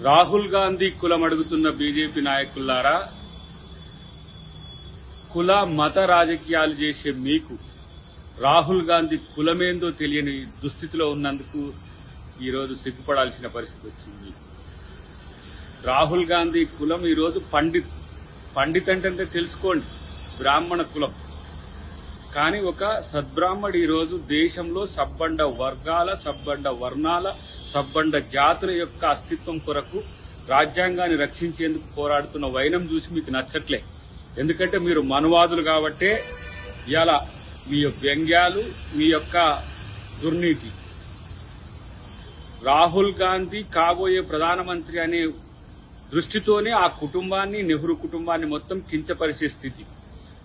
రాహుల్ గాంధీ కులం అడుగుతున్న బీజేపీ నాయకులారా, కుల మత రాజకీయాలు చేసే మీకు రాహుల్ గాంధీ కులమేందో తెలియని దుస్థితిలో ఉన్నందుకు ఈరోజు సిగ్గుపడాల్సిన పరిస్థితి వచ్చింది. రాహుల్ గాంధీ కులం ఈరోజు పండిత్ అంటే తెలుసుకోండి, బ్రాహ్మణ కులం. కానీ ఒక సద్బ్రాహ్మడు ఈరోజు దేశంలో సబ్బండ వర్గాల, సబ్బండ వర్ణాల, సబ్బండ జాతుల యొక్క అస్తిత్వం కొరకు రాజ్యాంగాన్ని రక్షించేందుకు పోరాడుతున్న వైనం చూసి మీకు నచ్చట్లే. ఎందుకంటే మీరు మనువాదులు కాబట్టే ఇలా మీ వ్యంగ్యాలు, మీ యొక్క దుర్నీతి. రాహుల్ గాంధీ కాబోయే ప్రధానమంత్రి అనే దృష్టితోనే ఆ కుటుంబాన్ని, నెహ్రూ కుటుంబాన్ని మొత్తం కించపరిచే స్థితి.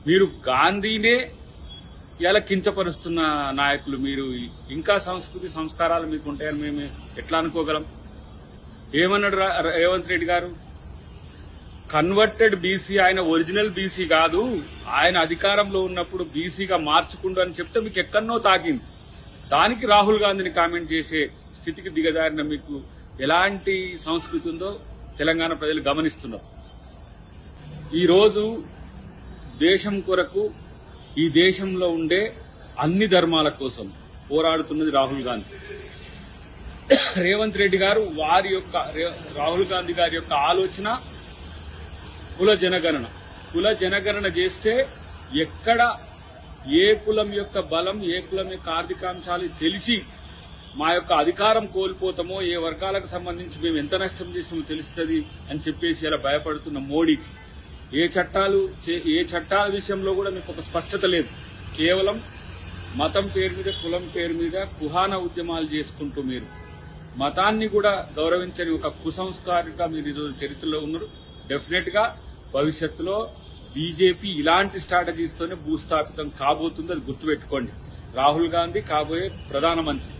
మీరు గాంధీనే ఇలా కించపరుస్తున్న నాయకులు. మీరు ఇంకా సంస్కృతి సంస్కారాలు మీకు ఉంటాయని మేము ఎట్లా అనుకోగలం? ఏమన్నాడు రేవంత్ రెడ్డి గారు? కన్వర్టెడ్ బీసీ, ఆయన ఒరిజినల్ బీసీ కాదు, ఆయన అధికారంలో ఉన్నప్పుడు బీసీగా మార్చుకుండు అని చెప్తే మీకు ఎక్కడనో తాకింది. దానికి రాహుల్ గాంధీని కామెంట్ చేసే స్థితికి దిగజారిన మీకు ఎలాంటి సంస్కృతి ఉందో తెలంగాణ ప్రజలు గమనిస్తున్నారు. ఈరోజు దేశం కొరకు, ఈ దేశంలో ఉండే అన్ని ధర్మాల కోసం పోరాడుతున్నది రాహుల్ గాంధీ. రేవంత్ రెడ్డి గారు రాహుల్ గాంధీ గారి యొక్క ఆలోచన కుల జనగణన చేస్తే ఎక్కడ ఏ కులం యొక్క బలం, ఏ కులం యొక్క ఆర్థికాంశాలు తెలిసి మా యొక్క అధికారం కోల్పోతామో, ఏ వర్గాలకు సంబంధించి మేము ఎంత నష్టం చేసినామో తెలుస్తుంది అని చెప్పేసి ఇలా భయపడుతున్న మోడీకి ఏ చట్టాల విషయంలో కూడా మీకు ఒక స్పష్టత లేదు. కేవలం మతం పేరు మీద, కులం పేరు మీద కుహాన ఉద్యమాలు చేసుకుంటూ మీరు మతాన్ని కూడా గౌరవించని ఒక కుసంస్కారిగా మీరు ఈరోజు చరిత్రలో ఉన్నారు. డెఫినెట్ గా భవిష్యత్తులో బీజేపీ ఇలాంటి స్ట్రాటజీస్తోనే భూస్థాపితం కాబోతుంది, అది గుర్తుపెట్టుకోండి. రాహుల్ గాంధీ కాబోయే ప్రధానమంత్రి.